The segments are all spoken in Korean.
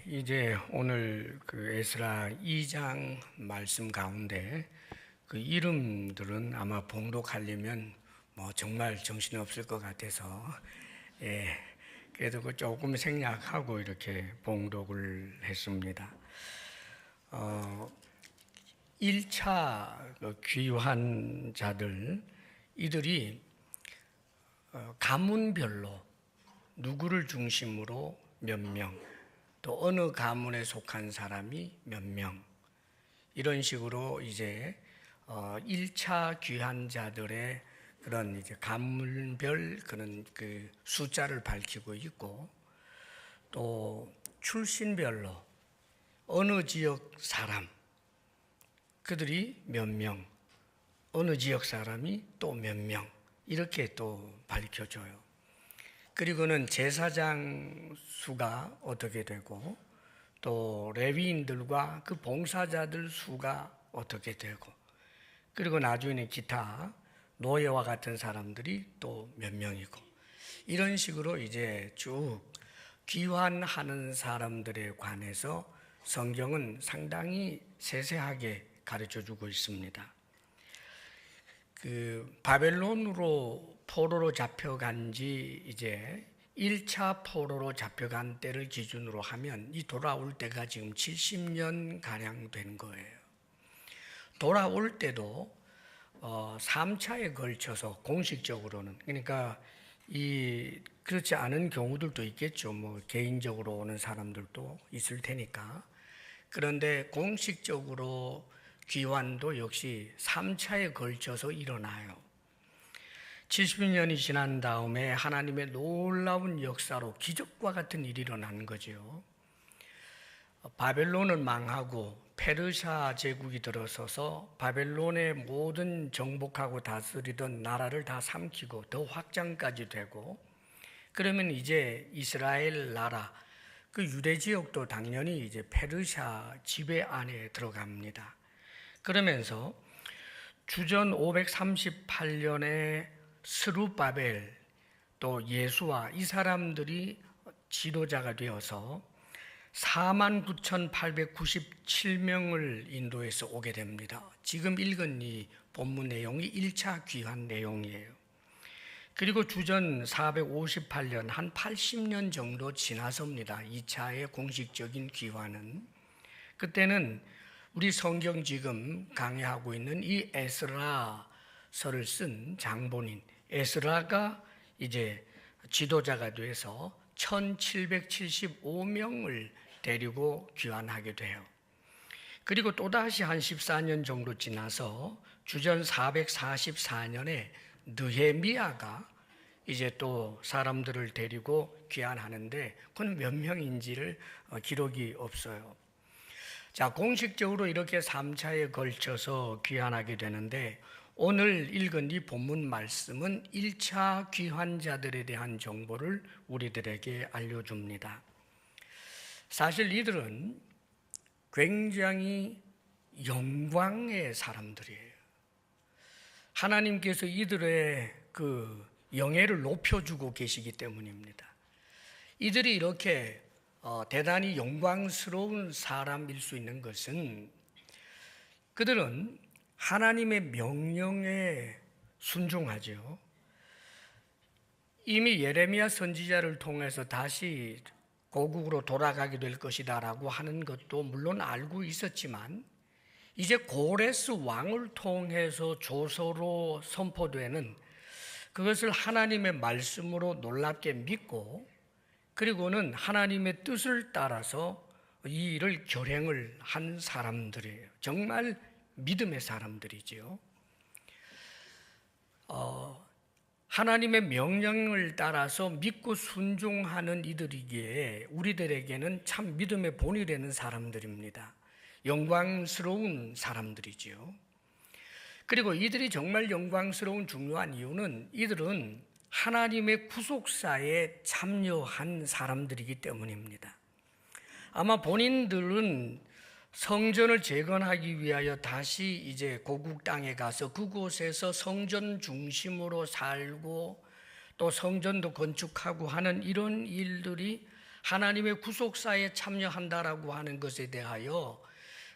이제 오늘 그 에스라 2장 말씀 가운데 그 이름들은 아마 봉독하려면 정말 정신이 없을 것 같아서 그래도 그 조금 생략하고 이렇게 봉독을 했습니다. 1차 그 귀환 자들 이들이 가문별로 누구를 중심으로 몇 명, 또 어느 가문에 속한 사람이 몇 명, 이런 식으로 이제 1차 귀환자들의 그런 이제 가문별 그런 그 숫자를 밝히고 있고, 또 출신별로 어느 지역 사람, 그들이 몇 명, 어느 지역 사람이 또 몇 명, 이렇게 또 밝혀줘요. 그리고는 제사장 수가 어떻게 되고, 또 레위인들과 그 봉사자들 수가 어떻게 되고, 그리고 나중에는 기타 노예와 같은 사람들이 또 몇 명이고, 이런 식으로 이제 쭉 귀환하는 사람들에 관해서 성경은 상당히 세세하게 가르쳐 주고 있습니다. 그 바벨론으로 포로로 잡혀간 지 이제 1차 포로로 잡혀간 때를 기준으로 하면 이 돌아올 때가 지금 70년 가량 된 거예요. 돌아올 때도 3차에 걸쳐서 공식적으로는, 그러니까 그렇지 않은 경우들도 있겠죠. 개인적으로 오는 사람들도 있을 테니까. 그런데 공식적으로 귀환도 역시 3차에 걸쳐서 일어나요. 70년이 지난 다음에 하나님의 놀라운 역사로 기적과 같은 일이 일어난 거죠. 바벨론을 망하고 페르시아 제국이 들어서서 바벨론의 모든 정복하고 다스리던 나라를 다 삼키고 더 확장까지 되고, 그러면 이제 이스라엘 나라, 그 유대 지역도 당연히 이제 페르시아 지배 안에 들어갑니다. 그러면서 주전 538년에 스룹바벨 또 예수와 이 사람들이 지도자가 되어서 49,897명을 인도해서 오게 됩니다. 지금 읽은 이 본문 내용이 1차 귀환 내용이에요. 그리고 주전 458년, 한 80년 정도 지나섭니다. 2차의 공식적인 귀환은. 그때는 우리 성경 지금 강의하고 있는 이 에스라서를 쓴 장본인 에스라가 이제 지도자가 돼서 1775명을 데리고 귀환하게 돼요. 그리고 또다시 한 14년 정도 지나서 주전 444년에 느헤미야가 이제 또 사람들을 데리고 귀환하는데 그건 몇 명인지를 기록이 없어요. 자, 공식적으로 이렇게 3차에 걸쳐서 귀환하게 되는데, 오늘 읽은 이 본문 말씀은 1차 귀환자들에 대한 정보를 우리들에게 알려줍니다. 사실 이들은 굉장히 영광의 사람들이에요. 하나님께서 이들의 그 영예를 높여주고 계시기 때문입니다. 이들이 이렇게 대단히 영광스러운 사람일 수 있는 것은 그들은 하나님의 명령에 순종하죠. 이미 예레미야 선지자를 통해서 다시 고국으로 돌아가게 될 것이다라고 하는 것도 물론 알고 있었지만, 이제 고레스 왕을 통해서 조서로 선포되는 그것을 하나님의 말씀으로 놀랍게 믿고, 그리고는 하나님의 뜻을 따라서 이 일을 결행을 한 사람들이에요. 정말 믿음의 사람들이지요. 하나님의 명령을 따라서 믿고 순종하는 이들이기에 우리들에게는 참 믿음의 본이 되는 사람들입니다. 영광스러운 사람들이지요. 그리고 이들이 정말 영광스러운 중요한 이유는 이들은 하나님의 구속사에 참여한 사람들이기 때문입니다. 아마 본인들은 성전을 재건하기 위하여 다시 이제 고국 땅에 가서 그곳에서 성전 중심으로 살고 또 성전도 건축하고 하는 이런 일들이 하나님의 구속사에 참여한다라고 하는 것에 대하여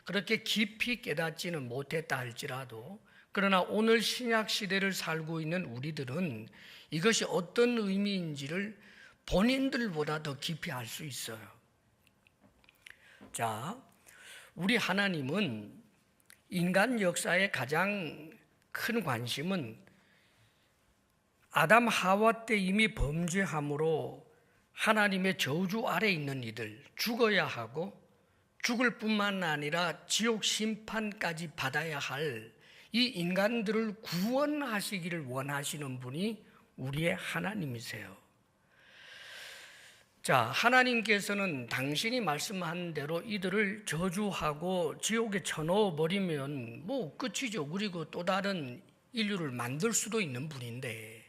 그렇게 깊이 깨닫지는 못했다 할지라도, 그러나 오늘 신약 시대를 살고 있는 우리들은 이것이 어떤 의미인지를 본인들보다 더 깊이 알 수 있어요. 자, 우리 하나님은 인간 역사의 가장 큰 관심은 아담 하와 때 이미 범죄함으로 하나님의 저주 아래 있는 이들, 죽어야 하고 죽을 뿐만 아니라 지옥 심판까지 받아야 할 이 인간들을 구원하시기를 원하시는 분이 우리의 하나님이세요. 자, 하나님께서는 당신이 말씀한 대로 이들을 저주하고 지옥에 쳐넣어 버리면 뭐 끝이죠. 그리고 또 다른 인류를 만들 수도 있는 분인데,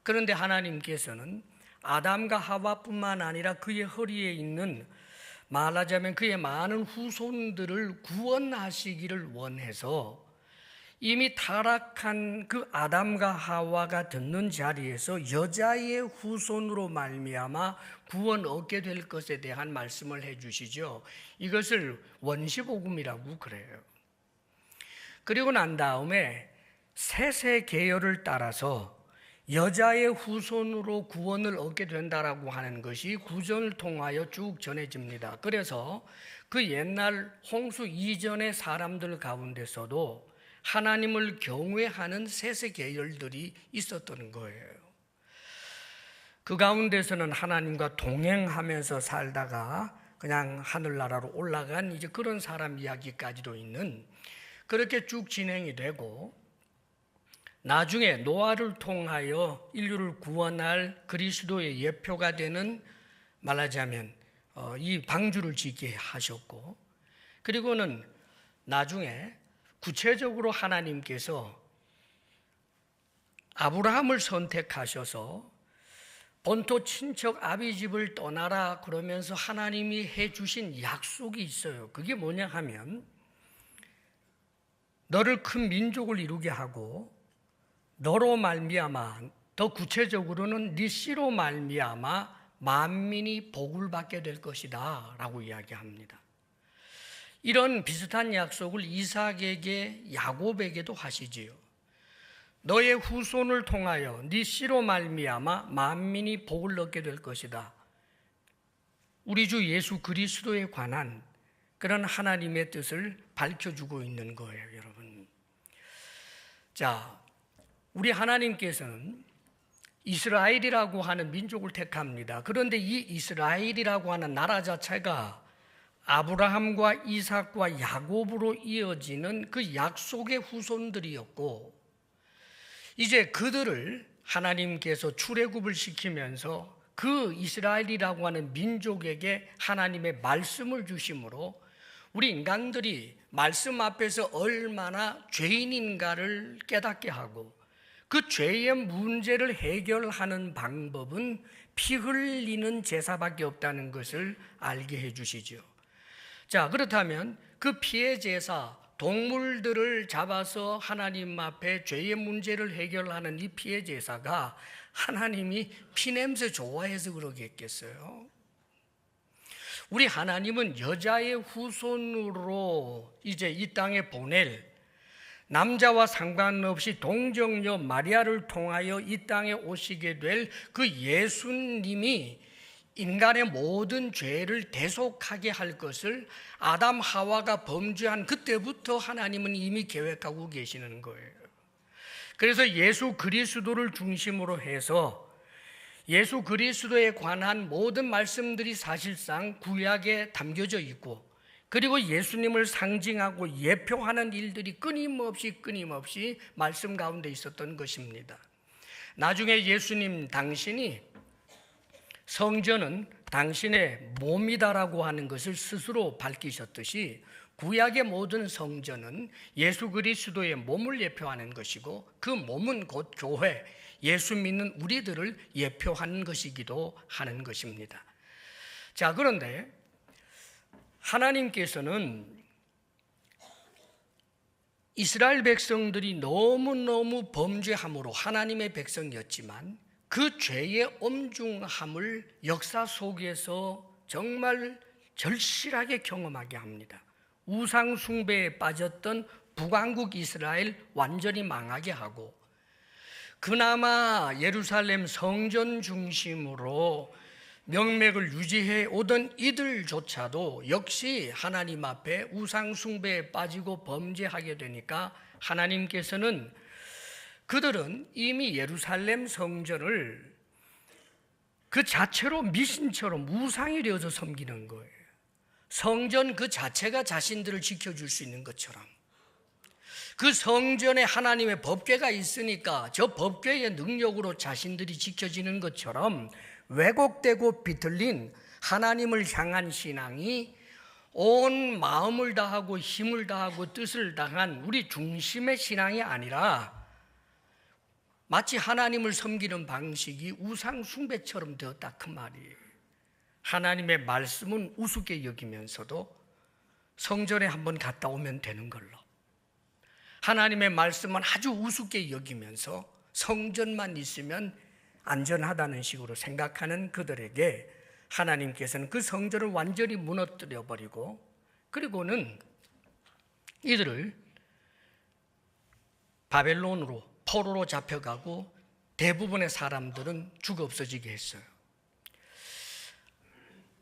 그런데 하나님께서는 아담과 하와뿐만 아니라 그의 허리에 있는, 말하자면 그의 많은 후손들을 구원하시기를 원해서 이미 타락한 그 아담과 하와가 듣는 자리에서 여자의 후손으로 말미암아 구원 얻게 될 것에 대한 말씀을 해주시죠. 이것을 원시복음이라고 그래요. 그리고 난 다음에 셋의 계열을 따라서 여자의 후손으로 구원을 얻게 된다라고 하는 것이 구전을 통하여 쭉 전해집니다. 그래서 그 옛날 홍수 이전의 사람들 가운데서도 하나님을 경외하는 셋의 계열들이 있었던 거예요. 그 가운데서는 하나님과 동행하면서 살다가 그냥 하늘나라로 올라간 이제 그런 사람 이야기까지도 있는, 그렇게 쭉 진행이 되고, 나중에 노아를 통하여 인류를 구원할 그리스도의 예표가 되는, 말하자면 이 방주를 짓게 하셨고, 그리고는 나중에 구체적으로 하나님께서 아브라함을 선택하셔서 본토 친척 아비집을 떠나라 그러면서 하나님이 해주신 약속이 있어요. 그게 뭐냐 하면, 너를 큰 민족을 이루게 하고 너로 말미암아, 더 구체적으로는 네 씨로 말미암아 만민이 복을 받게 될 것이다 라고 이야기합니다. 이런 비슷한 약속을 이삭에게, 야곱에게도 하시지요. 너의 후손을 통하여 네 씨로 말미암아 만민이 복을 얻게 될 것이다. 우리 주 예수 그리스도에 관한 그런 하나님의 뜻을 밝혀주고 있는 거예요, 여러분. 자, 우리 하나님께서는 이스라엘이라고 하는 민족을 택합니다. 그런데 이 이스라엘이라고 하는 나라 자체가 아브라함과 이삭과 야곱으로 이어지는 그 약속의 후손들이었고, 이제 그들을 하나님께서 출애굽을 시키면서 그 이스라엘이라고 하는 민족에게 하나님의 말씀을 주심으로 우리 인간들이 말씀 앞에서 얼마나 죄인인가를 깨닫게 하고, 그 죄의 문제를 해결하는 방법은 피 흘리는 제사밖에 없다는 것을 알게 해주시죠. 자, 그렇다면 그 피의 제사, 동물들을 잡아서 하나님 앞에 죄의 문제를 해결하는 이 피의 제사가 하나님이 피냄새 좋아해서 그러겠겠어요? 우리 하나님은 여자의 후손으로 이제 이 땅에 보낼, 남자와 상관없이 동정녀 마리아를 통하여 이 땅에 오시게 될 그 예수님이 인간의 모든 죄를 대속하게 할 것을 아담 하와가 범죄한 그때부터 하나님은 이미 계획하고 계시는 거예요. 그래서 예수 그리스도를 중심으로 해서 예수 그리스도에 관한 모든 말씀들이 사실상 구약에 담겨져 있고, 그리고 예수님을 상징하고 예표하는 일들이 끊임없이 말씀 가운데 있었던 것입니다. 나중에 예수님 당신이 성전은 당신의 몸이다라고 하는 것을 스스로 밝히셨듯이, 구약의 모든 성전은 예수 그리스도의 몸을 예표하는 것이고, 그 몸은 곧 교회, 예수 믿는 우리들을 예표하는 것이기도 하는 것입니다. 자, 그런데 하나님께서는 이스라엘 백성들이 너무너무 범죄함으로 하나님의 백성이었지만 그 죄의 엄중함을 역사 속에서 정말 절실하게 경험하게 합니다. 우상 숭배에 빠졌던 북왕국 이스라엘 완전히 망하게 하고, 그나마 예루살렘 성전 중심으로 명맥을 유지해 오던 이들조차도 역시 하나님 앞에 우상 숭배에 빠지고 범죄하게 되니까 하나님께서는 그들은 이미 예루살렘 성전을 그 자체로 미신처럼 우상이 되어서 섬기는 거예요. 성전 그 자체가 자신들을 지켜줄 수 있는 것처럼, 그 성전에 하나님의 법궤가 있으니까 저 법궤의 능력으로 자신들이 지켜지는 것처럼 왜곡되고 비틀린 하나님을 향한 신앙이 온 마음을 다하고 힘을 다하고 뜻을 다한 우리 중심의 신앙이 아니라 마치 하나님을 섬기는 방식이 우상 숭배처럼 되었다, 그 말이에요. 하나님의 말씀은 우습게 여기면서도 성전에 한번 갔다 오면 되는 걸로, 하나님의 말씀은 아주 우습게 여기면서 성전만 있으면 안전하다는 식으로 생각하는 그들에게 하나님께서는 그 성전을 완전히 무너뜨려 버리고, 그리고는 이들을 바벨론으로 포로로 잡혀가고 대부분의 사람들은 죽어 없어지게 했어요.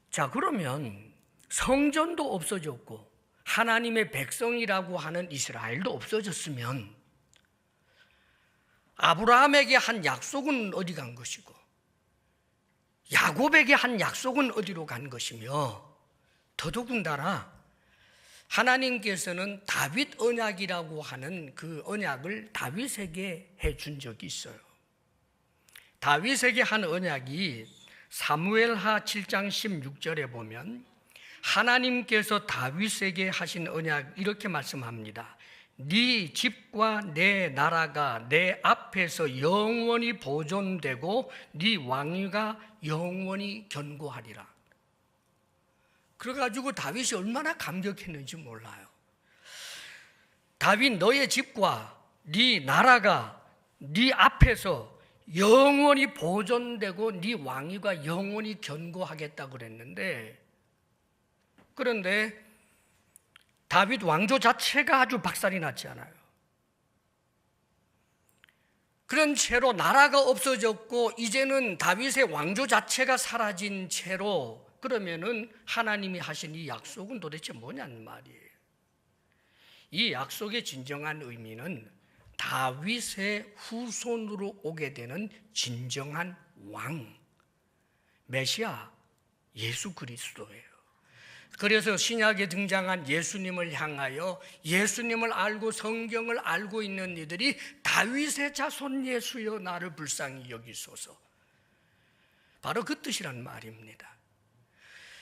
자, 그러면 성전도 없어졌고 하나님의 백성이라고 하는 이스라엘도 없어졌으면 아브라함에게 한 약속은 어디 간 것이고 야곱에게 한 약속은 어디로 간 것이며, 더더군다나 하나님께서는 다윗 언약이라고 하는 그 언약을 다윗에게 해준 적이 있어요. 다윗에게 한 언약이 사무엘하 7장 16절에 보면 하나님께서 다윗에게 하신 언약 이렇게 말씀합니다. 네 집과 내 나라가 내 앞에서 영원히 보존되고 네 왕위가 영원히 견고하리라. 그래가지고 다윗이 얼마나 감격했는지 몰라요. 다윗, 너의 집과 네 나라가 네 앞에서 영원히 보존되고 네 왕위가 영원히 견고하겠다고 그랬는데, 그런데 다윗 왕조 자체가 아주 박살이 났지 않아요. 그런 채로 나라가 없어졌고 이제는 다윗의 왕조 자체가 사라진 채로, 그러면은 하나님이 하신 이 약속은 도대체 뭐냐는 말이에요. 이 약속의 진정한 의미는 다윗의 후손으로 오게 되는 진정한 왕, 메시아 예수 그리스도예요. 그래서 신약에 등장한 예수님을 향하여 예수님을 알고 성경을 알고 있는 이들이 다윗의 자손 예수여 나를 불쌍히 여기소서, 바로 그 뜻이란 말입니다.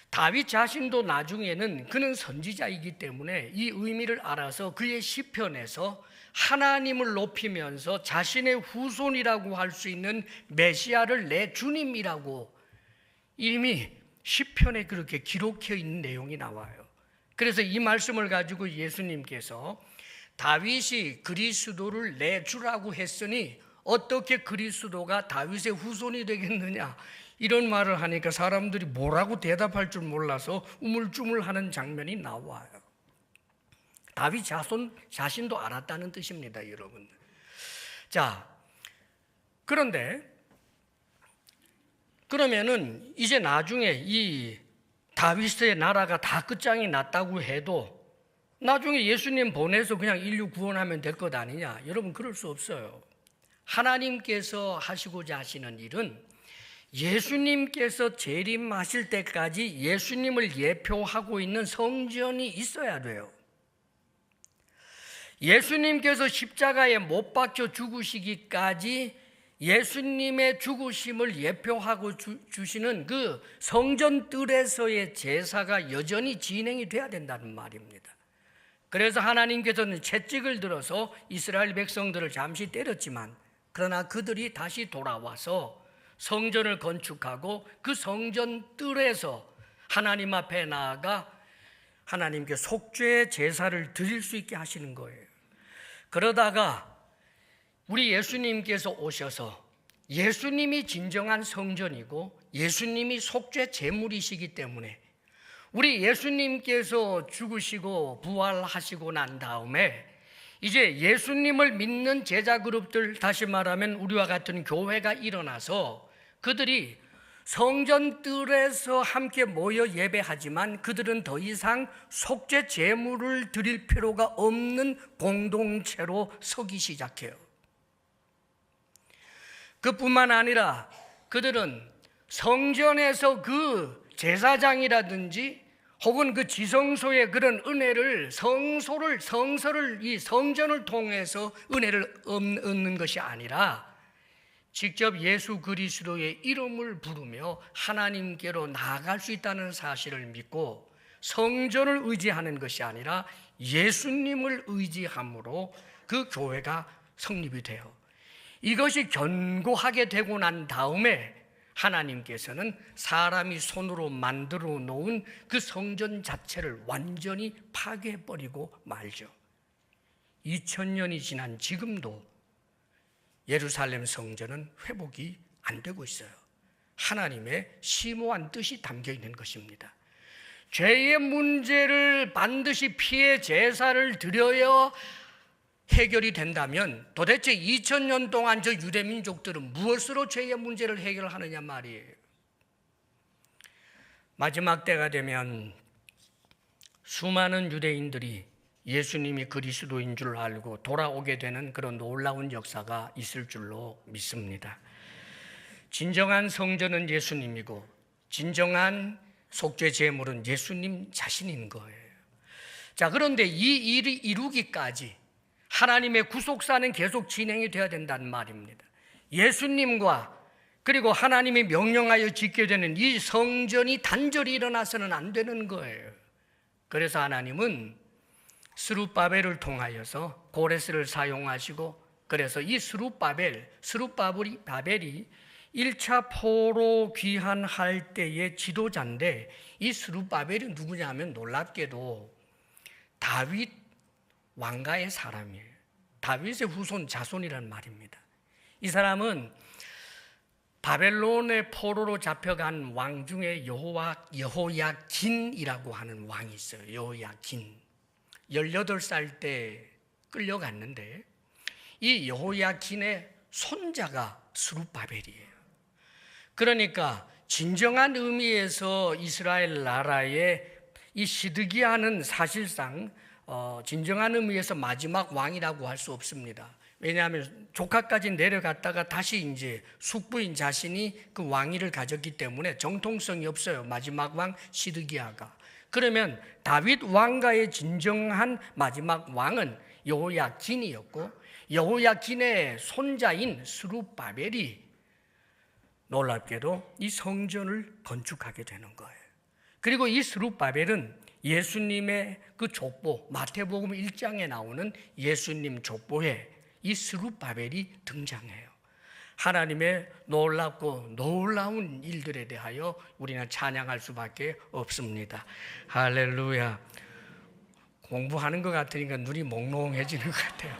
다윗 자신도 나중에는 그는 선지자이기 때문에 이 의미를 알아서 그의 시편에서 하나님을 높이면서 자신의 후손이라고 할 수 있는 메시아를 내 주님이라고 이미 시편에 그렇게 기록해 있는 내용이 나와요. 그래서 이 말씀을 가지고 예수님께서 다윗이 그리스도를 내 주라고 했으니 어떻게 그리스도가 다윗의 후손이 되겠느냐, 이런 말을 하니까 사람들이 뭐라고 대답할 줄 몰라서 우물쭈물하는 장면이 나와요. 다윗 자신도 알았다는 뜻입니다, 여러분. 자, 그러면은 이제 나중에 이 다윗의 나라가 다 끝장이 났다고 해도 나중에 예수님 보내서 그냥 인류 구원하면 될 것 아니냐? 여러분, 그럴 수 없어요. 하나님께서 하시고자 하시는 일은 예수님께서 재림하실 때까지 예수님을 예표하고 있는 성전이 있어야 돼요. 예수님께서 십자가에 못 박혀 죽으시기까지 예수님의 죽으심을 예표하고 주시는 그 성전 뜰에서의 제사가 여전히 진행이 돼야 된다는 말입니다. 그래서 하나님께서는 채찍을 들어서 이스라엘 백성들을 잠시 때렸지만, 그러나 그들이 다시 돌아와서 성전을 건축하고 그 성전 뜰에서 하나님 앞에 나아가 하나님께 속죄의 제사를 드릴 수 있게 하시는 거예요. 그러다가 우리 예수님께서 오셔서 예수님이 진정한 성전이고 예수님이 속죄 제물이시기 때문에 우리 예수님께서 죽으시고 부활하시고 난 다음에 이제 예수님을 믿는 제자 그룹들, 다시 말하면 우리와 같은 교회가 일어나서 그들이 성전들에서 함께 모여 예배하지만 그들은 더 이상 속죄 제물을 드릴 필요가 없는 공동체로 서기 시작해요. 그뿐만 아니라 그들은 성전에서 그 제사장이라든지 혹은 그 지성소의 그런 은혜를 성서를 이 성전을 통해서 은혜를 얻는 것이 아니라 직접 예수 그리스도의 이름을 부르며 하나님께로 나아갈 수 있다는 사실을 믿고 성전을 의지하는 것이 아니라 예수님을 의지함으로 그 교회가 성립이 돼요. 이것이 견고하게 되고 난 다음에 하나님께서는 사람이 손으로 만들어 놓은 그 성전 자체를 완전히 파괴해버리고 말죠. 2000년이 지난 지금도 예루살렘 성전은 회복이 안 되고 있어요. 하나님의 심오한 뜻이 담겨 있는 것입니다. 죄의 문제를 반드시 피해 제사를 드려야 해결이 된다면 도대체 2000년 동안 저 유대 민족들은 무엇으로 죄의 문제를 해결하느냐 말이에요. 마지막 때가 되면 수많은 유대인들이 예수님이 그리스도인 줄 알고 돌아오게 되는 그런 놀라운 역사가 있을 줄로 믿습니다. 진정한 성전은 예수님이고 진정한 속죄 제물은 예수님 자신인 거예요. 자, 그런데 이 일이 이루기까지 하나님의 구속사는 계속 진행이 되어야 된다는 말입니다. 예수님과 그리고 하나님이 명령하여 짓게 되는 이 성전이 단절히 일어나서는 안 되는 거예요. 그래서 하나님은 스룹바벨을 통하여서 고레스를 사용하시고, 그래서 이 스룹바벨이 1차 포로 귀환할 때의 지도자인데, 이 스룹바벨이 누구냐면 놀랍게도 다윗 왕가의 사람이에요. 다윗의 후손 자손이란 말입니다. 이 사람은 바벨론의 포로로 잡혀간 왕 중에 여호야긴이라고 하는 왕이 있어요. 여호야긴. 18살 때 끌려갔는데 이 여호야긴의 손자가 스룹바벨이에요. 그러니까 진정한 의미에서 이스라엘 나라의 이 시드기야는 사실상 진정한 의미에서 마지막 왕이라고 할 수 없습니다. 왜냐하면 조카까지 내려갔다가 다시 이제 숙부인 자신이 그 왕위를 가졌기 때문에 정통성이 없어요. 마지막 왕 시드기야가. 그러면 다윗 왕가의 진정한 마지막 왕은 여호야긴이었고, 여호야긴의 손자인 스룹바벨이 놀랍게도 이 성전을 건축하게 되는 거예요. 그리고 이 스룹바벨은 예수님의 그 족보, 마태복음 1장에 나오는 예수님 족보에 이 스룹바벨이 등장해요. 하나님의 놀랍고 놀라운 일들에 대하여 우리는 찬양할 수밖에 없습니다. 할렐루야. 공부하는 것 같으니까 눈이 몽롱해지는 것 같아요.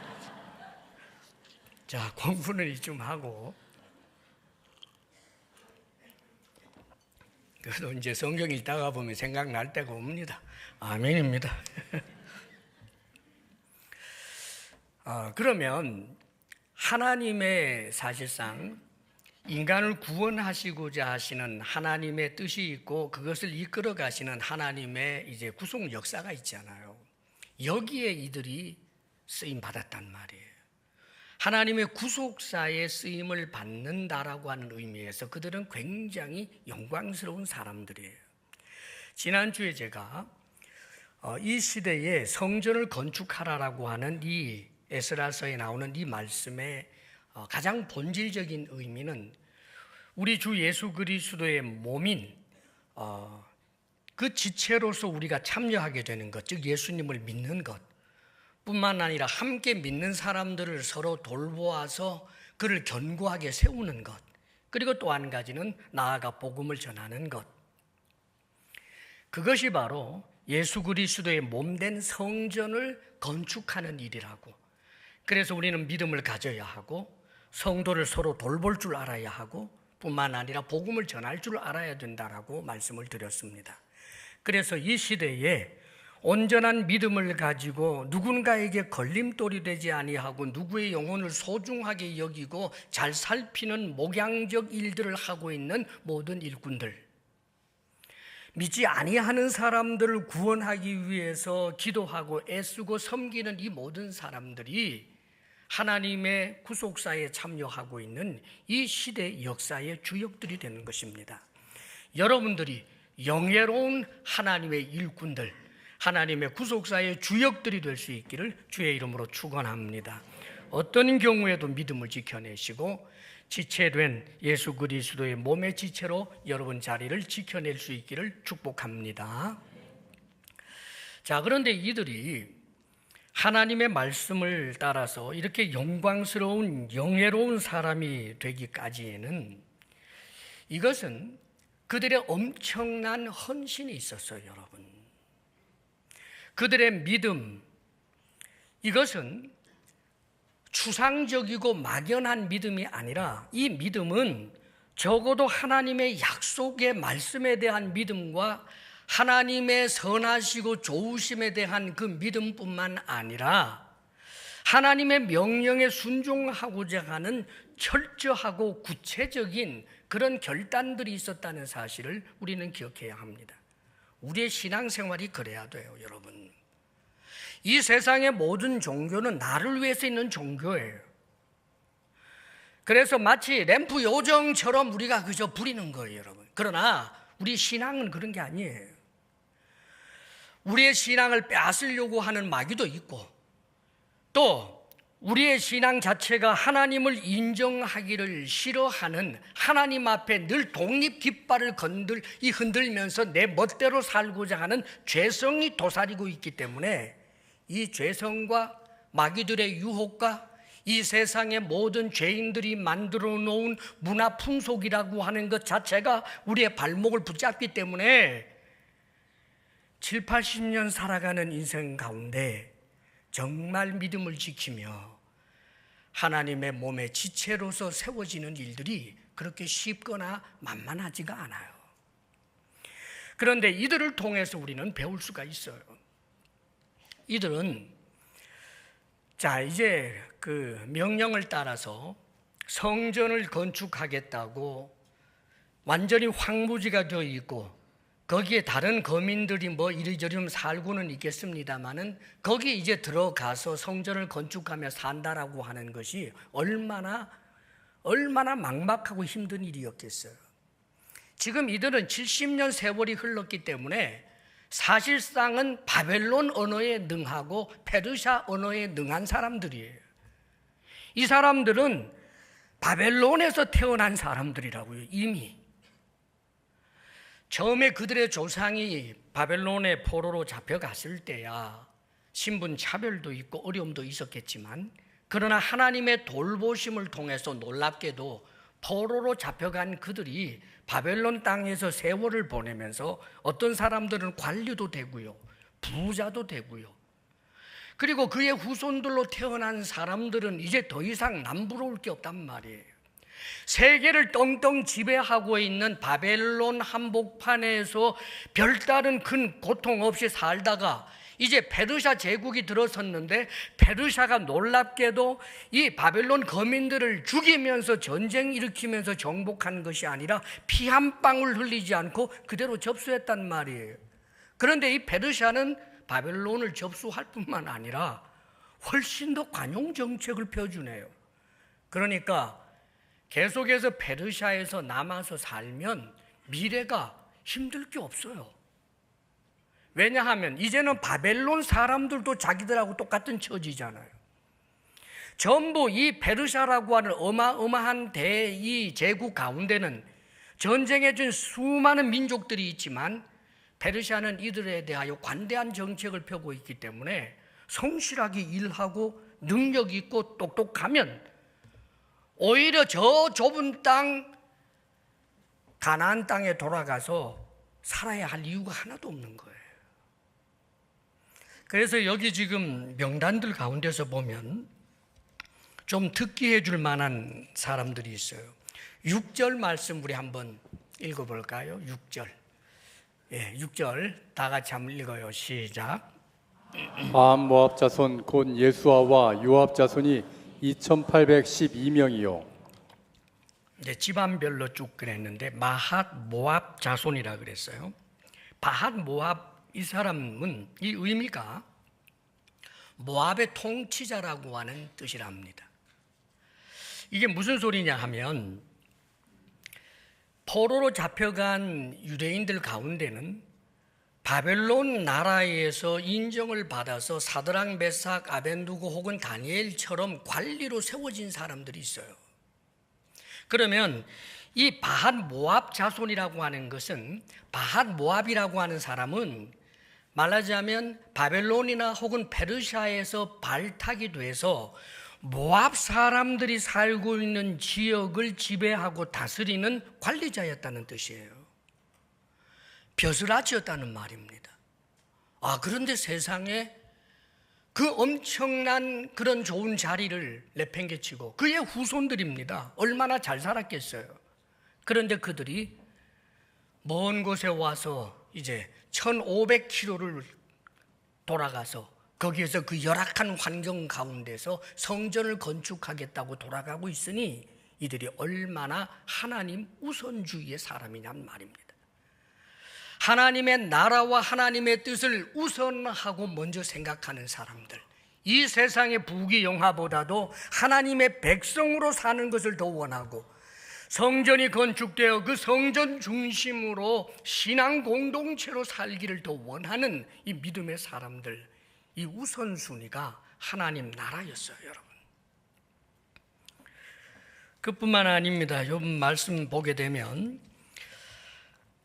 자, 공부는 좀 하고, 그래도 이제 성경 읽다가 보면 생각날 때가 옵니다. 아멘입니다. 그러면 하나님의 사실상 인간을 구원하시고자 하시는 하나님의 뜻이 있고 그것을 이끌어 가시는 하나님의 이제 구속 역사가 있잖아요. 여기에 이들이 쓰임 받았단 말이에요. 하나님의 구속사의 쓰임을 받는다라고 하는 의미에서 그들은 굉장히 영광스러운 사람들이에요. 지난주에 제가 이 시대에 성전을 건축하라라고 하는 이 에스라서에 나오는 이 말씀의 가장 본질적인 의미는 우리 주 예수 그리스도의 몸인 그 지체로서 우리가 참여하게 되는 것, 즉 예수님을 믿는 것 뿐만 아니라 함께 믿는 사람들을 서로 돌보아서 그를 견고하게 세우는 것, 그리고 또 한 가지는 나아가 복음을 전하는 것, 그것이 바로 예수 그리스도의 몸된 성전을 건축하는 일이라고. 그래서 우리는 믿음을 가져야 하고 성도를 서로 돌볼 줄 알아야 하고 뿐만 아니라 복음을 전할 줄 알아야 된다라고 말씀을 드렸습니다. 그래서 이 시대에 온전한 믿음을 가지고 누군가에게 걸림돌이 되지 아니하고 누구의 영혼을 소중하게 여기고 잘 살피는 목양적 일들을 하고 있는 모든 일꾼들, 믿지 아니하는 사람들을 구원하기 위해서 기도하고 애쓰고 섬기는 이 모든 사람들이 하나님의 구속사에 참여하고 있는 이 시대 역사의 주역들이 되는 것입니다. 여러분들이 영예로운 하나님의 일꾼들, 하나님의 구속사의 주역들이 될 수 있기를 주의 이름으로 축원합니다. 어떤 경우에도 믿음을 지켜내시고 지체된 예수 그리스도의 몸의 지체로 여러분 자리를 지켜낼 수 있기를 축복합니다. 자, 그런데 이들이 하나님의 말씀을 따라서 이렇게 영광스러운 영예로운 사람이 되기까지에는 이것은 그들의 엄청난 헌신이 있었어요, 여러분. 그들의 믿음, 이것은 추상적이고 막연한 믿음이 아니라 이 믿음은 적어도 하나님의 약속의 말씀에 대한 믿음과 하나님의 선하시고 좋으심에 대한 그 믿음뿐만 아니라 하나님의 명령에 순종하고자 하는 철저하고 구체적인 그런 결단들이 있었다는 사실을 우리는 기억해야 합니다. 우리의 신앙생활이 그래야 돼요, 여러분. 이 세상의 모든 종교는 나를 위해서 있는 종교예요. 그래서 마치 램프 요정처럼 우리가 그저 부리는 거예요, 여러분. 그러나 우리 신앙은 그런 게 아니에요. 우리의 신앙을 빼앗으려고 하는 마귀도 있고, 또 우리의 신앙 자체가 하나님을 인정하기를 싫어하는, 하나님 앞에 늘 독립 깃발을 흔들면서 내 멋대로 살고자 하는 죄성이 도사리고 있기 때문에 이 죄성과 마귀들의 유혹과 이 세상의 모든 죄인들이 만들어 놓은 문화 풍속이라고 하는 것 자체가 우리의 발목을 붙잡기 때문에 7, 80년 살아가는 인생 가운데 정말 믿음을 지키며 하나님의 몸의 지체로서 세워지는 일들이 그렇게 쉽거나 만만하지가 않아요. 그런데 이들을 통해서 우리는 배울 수가 있어요. 이들은 이제 그 명령을 따라서 성전을 건축하겠다고 완전히 황무지가 되어 있고 거기에 다른 거민들이 뭐 이리저리 살고는 있겠습니다만은 거기에 이제 들어가서 성전을 건축하며 산다라고 하는 것이 얼마나 막막하고 힘든 일이었겠어요. 지금 이들은 70년 세월이 흘렀기 때문에 사실상은 바벨론 언어에 능하고 페르시아 언어에 능한 사람들이에요. 이 사람들은 바벨론에서 태어난 사람들이라고요. 이미 처음에 그들의 조상이 바벨론의 포로로 잡혀갔을 때야 신분 차별도 있고 어려움도 있었겠지만, 그러나 하나님의 돌보심을 통해서 놀랍게도 포로로 잡혀간 그들이 바벨론 땅에서 세월을 보내면서 어떤 사람들은 관리도 되고요, 부자도 되고요, 그리고 그의 후손들로 태어난 사람들은 이제 더 이상 남부러울 게 없단 말이에요. 세계를 떵떵 지배하고 있는 바벨론 한복판에서 별다른 큰 고통 없이 살다가 이제 페르시아 제국이 들어섰는데, 페르시아가 놀랍게도 이 바벨론 거민들을 죽이면서 전쟁 일으키면서 정복한 것이 아니라 피 한 방울 흘리지 않고 그대로 접수했단 말이에요. 그런데 이 페르시아는 바벨론을 접수할 뿐만 아니라 훨씬 더 관용 정책을 펴주네요. 그러니까 계속해서 페르시아에서 남아서 살면 미래가 힘들 게 없어요. 왜냐하면 이제는 바벨론 사람들도 자기들하고 똑같은 처지잖아요. 전부 이 페르시아라고 하는 어마어마한 이 제국 가운데는 전쟁에 준 수많은 민족들이 있지만 페르시아는 이들에 대하여 관대한 정책을 펴고 있기 때문에 성실하게 일하고 능력 있고 똑똑하면 오히려 저 좁은 땅 가나안 땅에 돌아가서 살아야 할 이유가 하나도 없는 거예요. 그래서 여기 지금 명단들 가운데서 보면 좀 듣기 해줄 만한 사람들이 있어요. 6절 말씀 우리 한번 읽어볼까요? 6절. 예, 6절 다 같이 한번 읽어요. 시작. 바한 모압 자손 곧 예수아와 요압 자손이 2812명이요. 이제 집안별로 쭉 그랬는데 마핫 모압 자손이라 그랬어요. 바핫 모압 이 사람은 이 의미가 모압의 통치자라고 하는 뜻이랍니다. 이게 무슨 소리냐 하면 포로로 잡혀간 유대인들 가운데는 바벨론 나라에서 인정을 받아서 사드락, 메삭, 아벤누고 혹은 다니엘처럼 관리로 세워진 사람들이 있어요. 그러면 이 바핫 모압 자손이라고 하는 것은 바핫 모압이라고 하는 사람은 말하자면 바벨론이나 혹은 페르시아에서 발탁이 돼서 모압 사람들이 살고 있는 지역을 지배하고 다스리는 관리자였다는 뜻이에요. 벼슬아치였다는 말입니다. 그런데 세상에 그 엄청난 그런 좋은 자리를 내팽개치고 그의 후손들입니다. 얼마나 잘 살았겠어요. 그런데 그들이 먼 곳에 와서 이제 1500km를 돌아가서 거기에서 그 열악한 환경 가운데서 성전을 건축하겠다고 돌아가고 있으니 이들이 얼마나 하나님 우선주의의 사람이란 말입니다. 하나님의 나라와 하나님의 뜻을 우선하고 먼저 생각하는 사람들, 이 세상의 부귀영화보다도 하나님의 백성으로 사는 것을 더 원하고 성전이 건축되어 그 성전 중심으로 신앙 공동체로 살기를 더 원하는 이 믿음의 사람들, 이 우선순위가 하나님 나라였어요, 여러분. 그뿐만 아닙니다. 이 말씀 보게 되면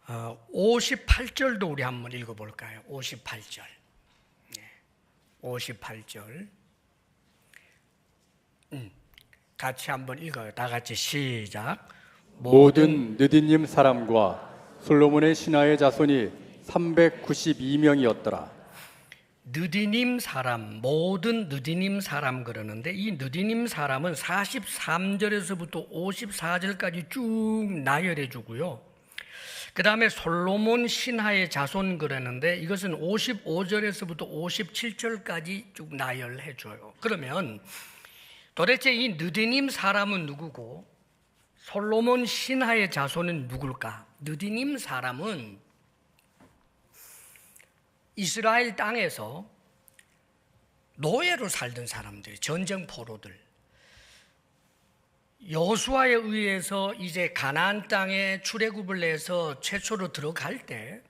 58절도 우리 한번 읽어볼까요? 58절. 58절. 같이 한번 읽어요. 다 같이 시작. 모든 느디님 사람과 솔로몬의 신하의 자손이 392명이었더라. 느디님 사람, 모든 느디님 사람 그러는데 이 느디님 사람은 43절에서부터 54절까지 쭉 나열해 주고요. 그 다음에 솔로몬 신하의 자손 그러는데 이것은 55절에서부터 57절까지 쭉 나열해 줘요. 그러면 도대체 이 느디님 사람은 누구고 솔로몬 신하의 자손은 누굴까? 느디님 사람은 이스라엘 땅에서 노예로 살던 사람들, 전쟁 포로들. 여호수아에 의해서 이제 가나안 땅에 출애굽을 해서 최초로 들어갈 때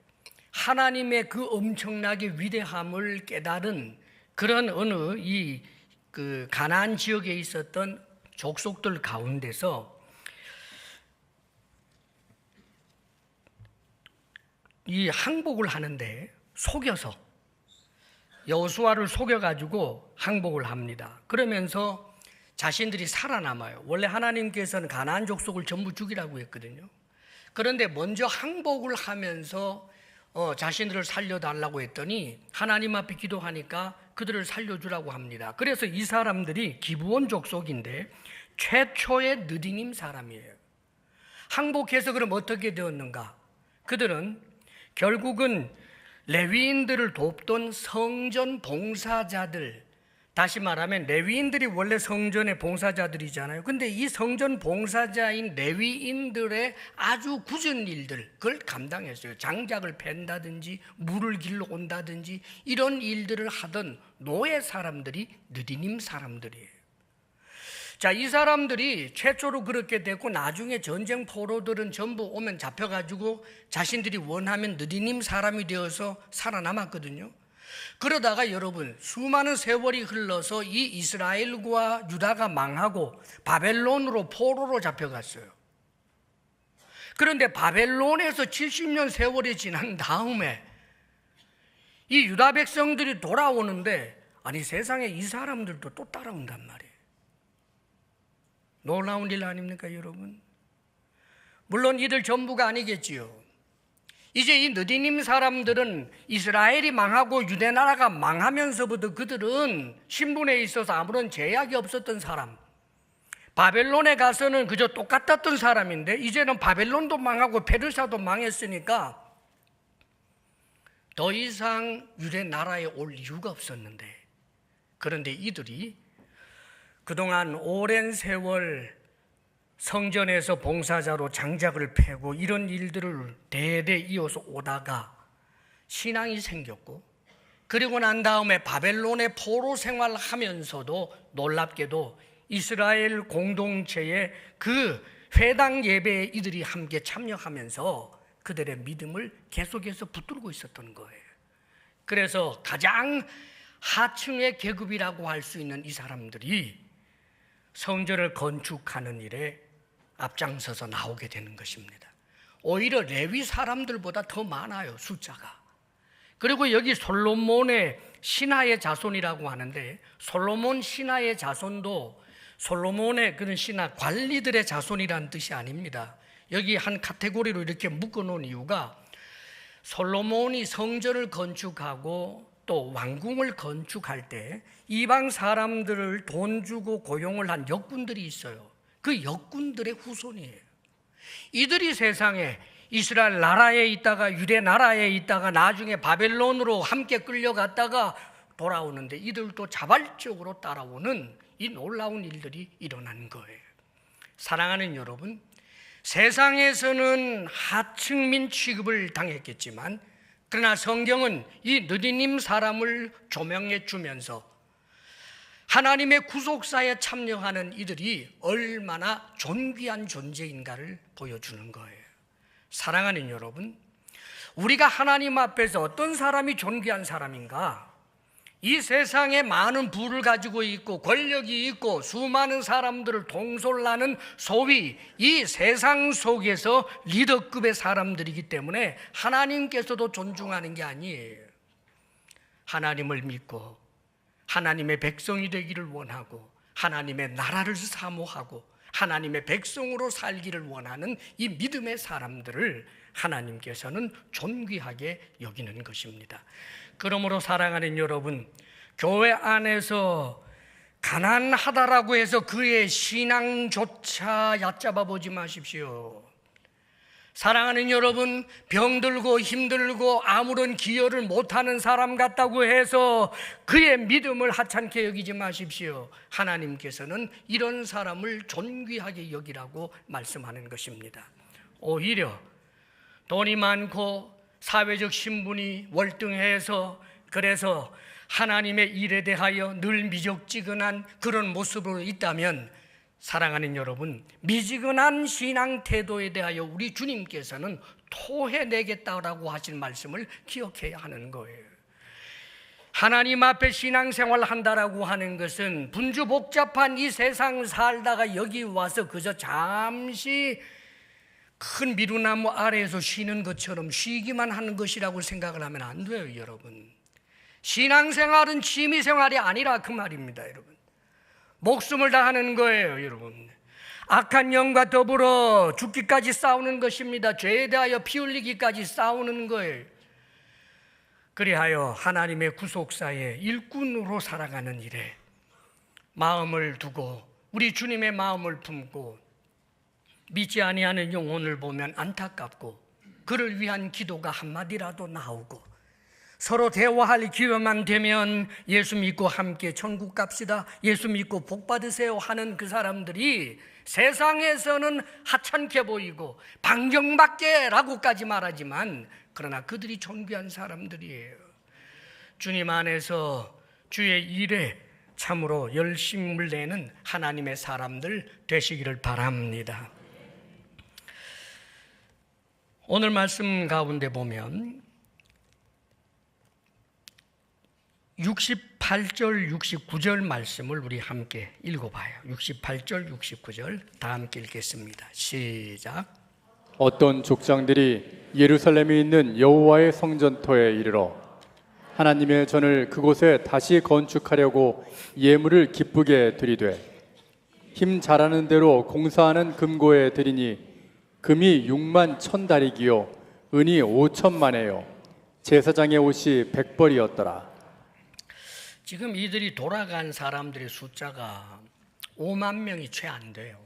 하나님의 그 엄청나게 위대함을 깨달은 그런 어느 그 가나안 지역에 있었던 족속들 가운데서 이 항복을 하는데 속여서 여호수아를 속여가지고 항복을 합니다. 그러면서 자신들이 살아남아요. 원래 하나님께서는 가나안 족속을 전부 죽이라고 했거든요. 그런데 먼저 항복을 하면서 자신들을 살려달라고 했더니 하나님 앞에 기도하니까 그들을 살려주라고 합니다. 그래서 이 사람들이 기브온 족속인데 최초의 느디님 사람이에요. 항복해서 그럼 어떻게 되었는가? 그들은 결국은 레위인들을 돕던 성전 봉사자들, 다시 말하면 레위인들이 원래 성전의 봉사자들이잖아요. 근데 이 성전 봉사자인 레위인들의 아주 굳은 일들, 그걸 감당했어요. 장작을 팬다든지 물을 길러 온다든지 이런 일들을 하던 노예 사람들이 느디님 사람들이에요. 자, 이 사람들이 최초로 그렇게 됐고 나중에 전쟁 포로들은 전부 오면 잡혀가지고 자신들이 원하면 느디님 사람이 되어서 살아남았거든요. 그러다가 여러분 수많은 세월이 흘러서 이 이스라엘과 유다가 망하고 바벨론으로 포로로 잡혀갔어요. 그런데 바벨론에서 70년 세월이 지난 다음에 이 유다 백성들이 돌아오는데 아니 세상에 이 사람들도 또 따라온단 말이에요. 놀라운 일 아닙니까 여러분? 물론 이들 전부가 아니겠지요. 이제 이 느디님 사람들은 이스라엘이 망하고 유대나라가 망하면서부터 그들은 신분에 있어서 아무런 제약이 없었던 사람, 바벨론에 가서는 그저 똑같았던 사람인데 이제는 바벨론도 망하고 페르시아도 망했으니까 더 이상 유대 나라에 올 이유가 없었는데, 그런데 이들이 그동안 오랜 세월 성전에서 봉사자로 장작을 패고 이런 일들을 대대 이어서 오다가 신앙이 생겼고, 그리고 난 다음에 바벨론의 포로 생활하면서도 놀랍게도 이스라엘 공동체의 그 회당 예배에 이들이 함께 참여하면서 그들의 믿음을 계속해서 붙들고 있었던 거예요. 그래서 가장 하층의 계급이라고 할 수 있는 이 사람들이 성전을 건축하는 일에 앞장서서 나오게 되는 것입니다. 오히려 레위 사람들보다 더 많아요, 숫자가. 그리고 여기 솔로몬의 신하의 자손이라고 하는데, 솔로몬 신하의 자손도 솔로몬의 그런 신하 관리들의 자손이라는 뜻이 아닙니다. 여기 한 카테고리로 이렇게 묶어놓은 이유가, 솔로몬이 성전을 건축하고 또 왕궁을 건축할 때 이방 사람들을 돈 주고 고용을 한 역군들이 있어요. 그 역군들의 후손이에요. 이들이 세상에 이스라엘 나라에 있다가 유대 나라에 있다가 나중에 바벨론으로 함께 끌려갔다가 돌아오는데 이들도 자발적으로 따라오는 이 놀라운 일들이 일어난 거예요. 사랑하는 여러분, 세상에서는 하층민 취급을 당했겠지만, 그러나 성경은 이 느디님 사람을 조명해 주면서 하나님의 구속사에 참여하는 이들이 얼마나 존귀한 존재인가를 보여주는 거예요. 사랑하는 여러분, 우리가 하나님 앞에서 어떤 사람이 존귀한 사람인가? 이 세상에 많은 부를 가지고 있고 권력이 있고 수많은 사람들을 통솔하는 소위 이 세상 속에서 리더급의 사람들이기 때문에 하나님께서도 존중하는 게 아니에요. 하나님을 믿고 하나님의 백성이 되기를 원하고 하나님의 나라를 사모하고 하나님의 백성으로 살기를 원하는 이 믿음의 사람들을 하나님께서는 존귀하게 여기는 것입니다. 그러므로 사랑하는 여러분, 교회 안에서 가난하다라고 해서 그의 신앙조차 얕잡아 보지 마십시오. 사랑하는 여러분, 병들고 힘들고 아무런 기여를 못하는 사람 같다고 해서 그의 믿음을 하찮게 여기지 마십시오. 하나님께서는 이런 사람을 존귀하게 여기라고 말씀하는 것입니다. 오히려 돈이 많고 사회적 신분이 월등해서 그래서 하나님의 일에 대하여 늘 미적지근한 그런 모습으로 있다면, 사랑하는 여러분, 미지근한 신앙 태도에 대하여 우리 주님께서는 토해내겠다라고 하신 말씀을 기억해야 하는 거예요. 하나님 앞에 신앙생활 한다라고 하는 것은 분주복잡한 이 세상 살다가 여기 와서 그저 잠시 큰 미루나무 아래에서 쉬는 것처럼 쉬기만 하는 것이라고 생각을 하면 안 돼요, 여러분. 신앙생활은 취미생활이 아니라 그 말입니다, 여러분. 목숨을 다하는 거예요, 여러분. 악한 영과 더불어 죽기까지 싸우는 것입니다. 죄에 대하여 피 흘리기까지 싸우는 거예요. 그리하여 하나님의 구속사의 일꾼으로 살아가는 일에 마음을 두고 우리 주님의 마음을 품고 믿지 아니하는 영혼을 보면 안타깝고 그를 위한 기도가 한마디라도 나오고 서로 대화할 기회만 되면 예수 믿고 함께 천국 갑시다, 예수 믿고 복 받으세요 하는 그 사람들이 세상에서는 하찮게 보이고 방정맞게라고까지 말하지만 그러나 그들이 존귀한 사람들이에요. 주님 안에서 주의 일에 참으로 열심을 내는 하나님의 사람들 되시기를 바랍니다. 오늘 말씀 가운데 보면 68절, 69절 말씀을 우리 함께 읽어봐요. 68절, 69절 다 함께 읽겠습니다. 시작. 어떤 족장들이 예루살렘에 있는 여호와의 성전터에 이르러 하나님의 전을 그곳에 다시 건축하려고 예물을 기쁘게 드리되 힘 잘하는 대로 공사하는 금고에 드리니 금이 6만 1,000다리기요 은이 5천만에요 제사장의 옷이 100벌이었더라. 지금 이들이 돌아간 사람들의 숫자가 5만 명이 채 안 돼요.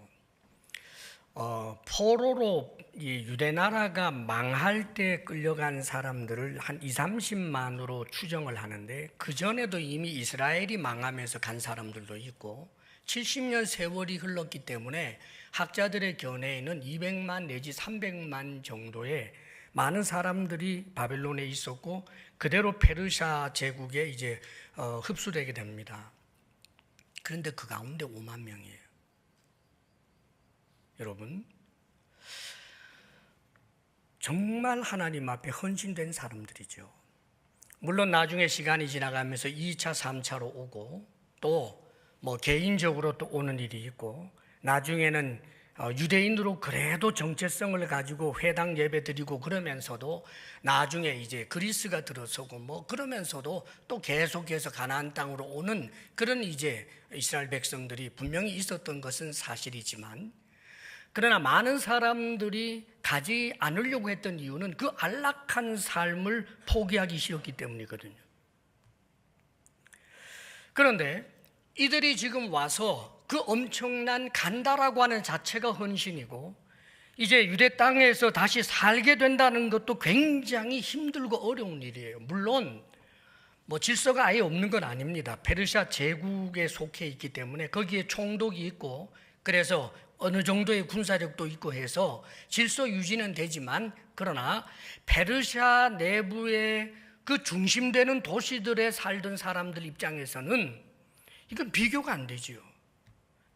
포로로 이 유대 나라가 망할 때 끌려간 사람들을 한 20-30만으로 추정을 하는데, 그 전에도 이미 이스라엘이 망하면서 간 사람들도 있고 70년 세월이 흘렀기 때문에 학자들의 견해에는 200만 내지 300만 정도의 많은 사람들이 바벨론에 있었고 그대로 페르시아 제국에 이제 흡수되게 됩니다. 그런데 그 가운데 5만 명이에요. 여러분, 정말 하나님 앞에 헌신된 사람들이죠. 물론 나중에 시간이 지나가면서 2차, 3차로 오고 또 뭐 개인적으로 또 오는 일이 있고, 나중에는 유대인으로 그래도 정체성을 가지고 회당 예배 드리고 그러면서도 나중에 이제 그리스가 들어서고 뭐 그러면서도 또 계속해서 가나안 땅으로 오는 그런 이제 이스라엘 백성들이 분명히 있었던 것은 사실이지만, 그러나 많은 사람들이 가지 않으려고 했던 이유는 그 안락한 삶을 포기하기 싫었기 때문이거든요. 그런데 이들이 지금 와서 그 엄청난 간다라고 하는 자체가 헌신이고, 이제 유대 땅에서 다시 살게 된다는 것도 굉장히 힘들고 어려운 일이에요. 물론 뭐 질서가 아예 없는 건 아닙니다. 페르시아 제국에 속해 있기 때문에 거기에 총독이 있고 그래서 어느 정도의 군사력도 있고 해서 질서 유지는 되지만, 그러나 페르시아 내부의 그 중심되는 도시들에 살던 사람들 입장에서는 이건 비교가 안 되지요.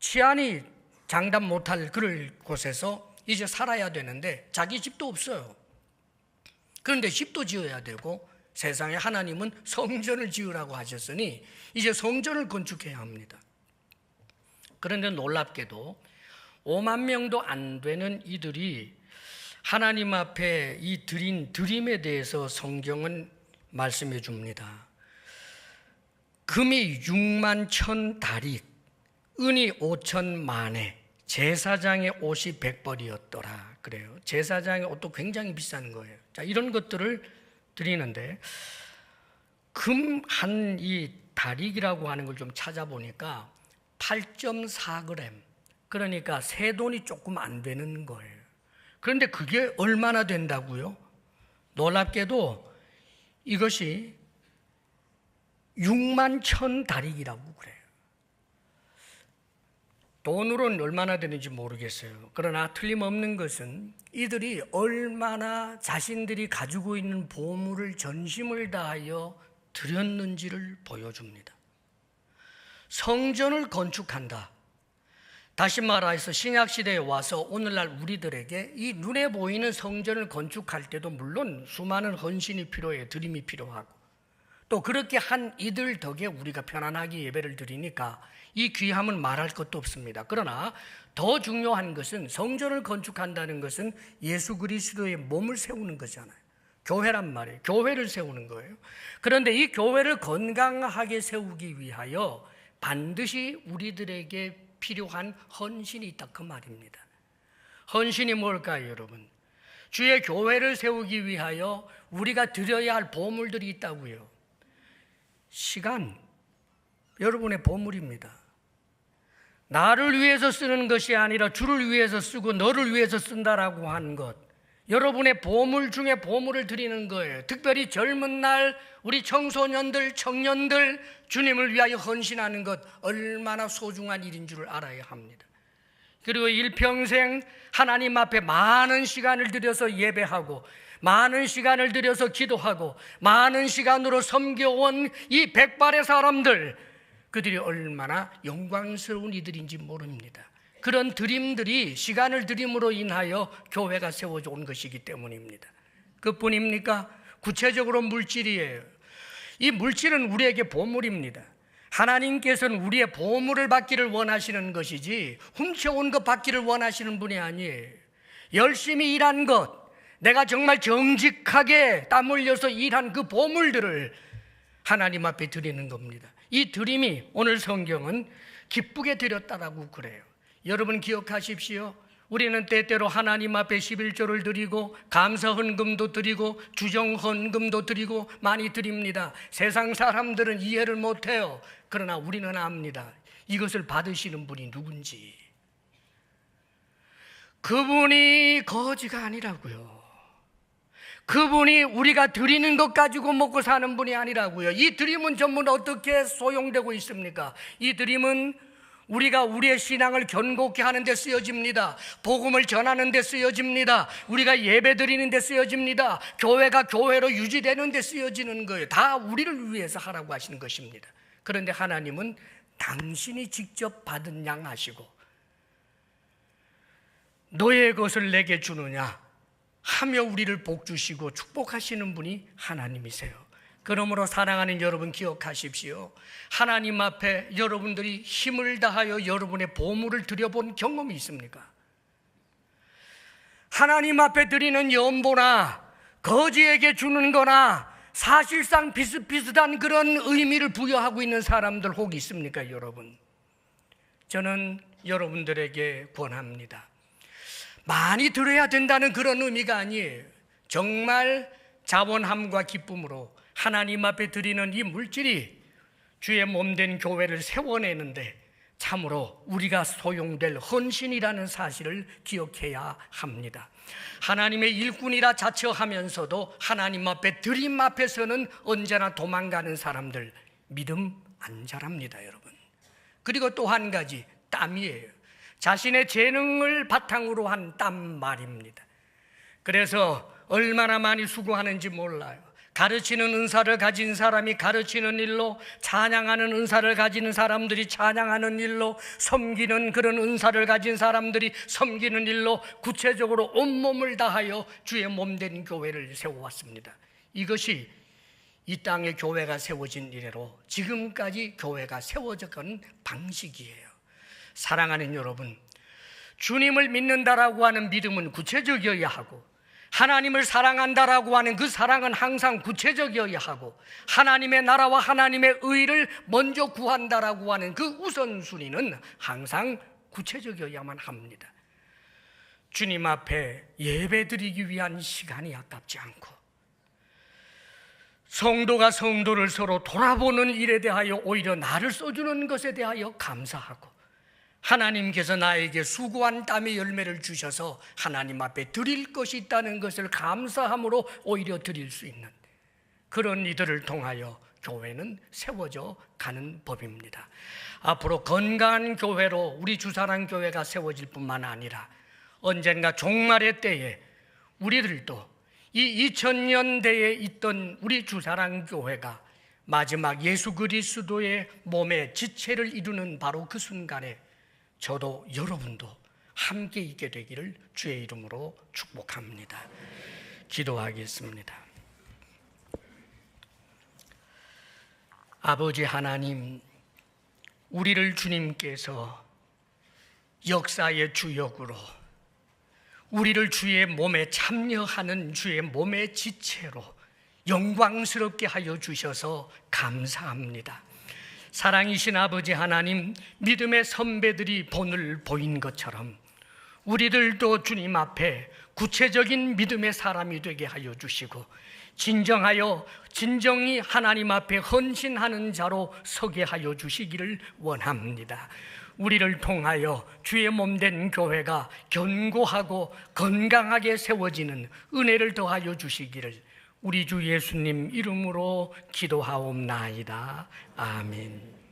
치안이 장담 못할 그럴 곳에서 이제 살아야 되는데 자기 집도 없어요. 그런데 집도 지어야 되고, 세상에 하나님은 성전을 지으라고 하셨으니 이제 성전을 건축해야 합니다. 그런데 놀랍게도 5만 명도 안 되는 이들이 하나님 앞에 이 드린 드림에 대해서 성경은 말씀해 줍니다. 금이 6만 1천 다릭, 은이 5천 만에, 제사장의 옷이 100벌이었더라. 그래요. 제사장의 옷도 굉장히 비싼 거예요. 자, 이런 것들을 드리는데, 금 한 이 다릭이라고 하는 걸 좀 찾아보니까 8.4g, 그러니까 새 돈이 조금 안 되는 거예요. 그런데 그게 얼마나 된다고요? 놀랍게도 이것이 6만 1천 다릭이라고 그래요. 돈으로는 얼마나 되는지 모르겠어요. 그러나 틀림없는 것은 이들이 얼마나 자신들이 가지고 있는 보물을 전심을 다하여 드렸는지를 보여줍니다. 성전을 건축한다. 다시 말해서 신약시대에 와서 오늘날 우리들에게 이 눈에 보이는 성전을 건축할 때도 물론 수많은 헌신이 필요해요. 드림이 필요하고. 또 그렇게 한 이들 덕에 우리가 편안하게 예배를 드리니까 이 귀함은 말할 것도 없습니다. 그러나 더 중요한 것은 성전을 건축한다는 것은 예수 그리스도의 몸을 세우는 거잖아요. 교회란 말이에요. 교회를 세우는 거예요. 그런데 이 교회를 건강하게 세우기 위하여 반드시 우리들에게 필요한 헌신이 있다, 그 말입니다. 헌신이 뭘까요, 여러분? 주의 교회를 세우기 위하여 우리가 드려야 할 보물들이 있다고요. 시간, 여러분의 보물입니다. 나를 위해서 쓰는 것이 아니라 주를 위해서 쓰고 너를 위해서 쓴다라고 하는 것, 여러분의 보물 중에 보물을 드리는 거예요. 특별히 젊은 날 우리 청소년들, 청년들 주님을 위하여 헌신하는 것 얼마나 소중한 일인 줄 알아야 합니다. 그리고 일평생 하나님 앞에 많은 시간을 들여서 예배하고 많은 시간을 들여서 기도하고 많은 시간으로 섬겨온 이 백발의 사람들, 그들이 얼마나 영광스러운 이들인지 모릅니다. 그런 드림들이 시간을 드림으로 인하여 교회가 세워져 온 것이기 때문입니다. 그뿐입니까? 구체적으로 물질이에요. 이 물질은 우리에게 보물입니다. 하나님께서는 우리의 보물을 받기를 원하시는 것이지 훔쳐온 것 받기를 원하시는 분이 아니에요. 열심히 일한 것, 내가 정말 정직하게 땀 흘려서 일한 그 보물들을 하나님 앞에 드리는 겁니다. 이 드림이 오늘 성경은 기쁘게 드렸다라고 그래요. 여러분 기억하십시오. 우리는 때때로 하나님 앞에 11조를 드리고 감사 헌금도 드리고 주정 헌금도 드리고 많이 드립니다. 세상 사람들은 이해를 못해요. 그러나 우리는 압니다. 이것을 받으시는 분이 누군지. 그분이 거지가 아니라고요. 그분이 우리가 드리는 것 가지고 먹고 사는 분이 아니라고요. 이 드림은 전부 어떻게 소용되고 있습니까? 이 드림은 우리가 우리의 신앙을 견고케 하는 데 쓰여집니다. 복음을 전하는 데 쓰여집니다. 우리가 예배 드리는 데 쓰여집니다. 교회가 교회로 유지되는 데 쓰여지는 거예요. 다 우리를 위해서 하라고 하시는 것입니다. 그런데 하나님은 당신이 직접 받은 양 하시고 너의 것을 내게 주느냐 하며 우리를 복주시고 축복하시는 분이 하나님이세요. 그러므로 사랑하는 여러분 기억하십시오. 하나님 앞에 여러분들이 힘을 다하여 여러분의 보물을 드려본 경험이 있습니까? 하나님 앞에 드리는 연보나 거지에게 주는 거나 사실상 비슷비슷한 그런 의미를 부여하고 있는 사람들 혹 있습니까, 여러분? 저는 여러분들에게 권합니다. 많이 드려야 된다는 그런 의미가 아니에요. 정말 자원함과 기쁨으로 하나님 앞에 드리는 이 물질이 주의 몸된 교회를 세워내는데 참으로 우리가 소용될 헌신이라는 사실을 기억해야 합니다. 하나님의 일꾼이라 자처하면서도 하나님 앞에 드림 앞에서는 언제나 도망가는 사람들 믿음 안 자랍니다, 여러분. 그리고 또 한 가지 땀이에요. 자신의 재능을 바탕으로 한 땀 말입니다. 그래서 얼마나 많이 수고하는지 몰라요. 가르치는 은사를 가진 사람이 가르치는 일로, 찬양하는 은사를 가진 사람들이 찬양하는 일로, 섬기는 그런 은사를 가진 사람들이 섬기는 일로 구체적으로 온몸을 다하여 주의 몸된 교회를 세워왔습니다. 이것이 이 땅에 교회가 세워진 이래로 지금까지 교회가 세워져가는 방식이에요. 사랑하는 여러분, 주님을 믿는다라고 하는 믿음은 구체적이어야 하고 하나님을 사랑한다라고 하는 그 사랑은 항상 구체적이어야 하고 하나님의 나라와 하나님의 의를 먼저 구한다라고 하는 그 우선순위는 항상 구체적이어야만 합니다. 주님 앞에 예배드리기 위한 시간이 아깝지 않고 성도가 성도를 서로 돌아보는 일에 대하여 오히려 나를 써주는 것에 대하여 감사하고 하나님께서 나에게 수고한 땀의 열매를 주셔서 하나님 앞에 드릴 것이 있다는 것을 감사함으로 오히려 드릴 수 있는 그런 이들을 통하여 교회는 세워져 가는 법입니다. 앞으로 건강한 교회로 우리 주사랑교회가 세워질 뿐만 아니라 언젠가 종말의 때에 우리들도 이 2000년대에 있던 우리 주사랑교회가 마지막 예수 그리스도의 몸의 지체를 이루는 바로 그 순간에 저도 여러분도 함께 있게 되기를 주의 이름으로 축복합니다. 기도하겠습니다. 아버지 하나님, 우리를 주님께서 역사의 주역으로 우리를 주의 몸에 참여하는 주의 몸의 지체로 영광스럽게 하여 주셔서 감사합니다. 사랑이신 아버지 하나님, 믿음의 선배들이 본을 보인 것처럼 우리들도 주님 앞에 구체적인 믿음의 사람이 되게 하여 주시고 진정히 하나님 앞에 헌신하는 자로 서게 하여 주시기를 원합니다. 우리를 통하여 주의 몸된 교회가 견고하고 건강하게 세워지는 은혜를 더하여 주시기를 우리 주 예수님 이름으로 기도하옵나이다. 아멘.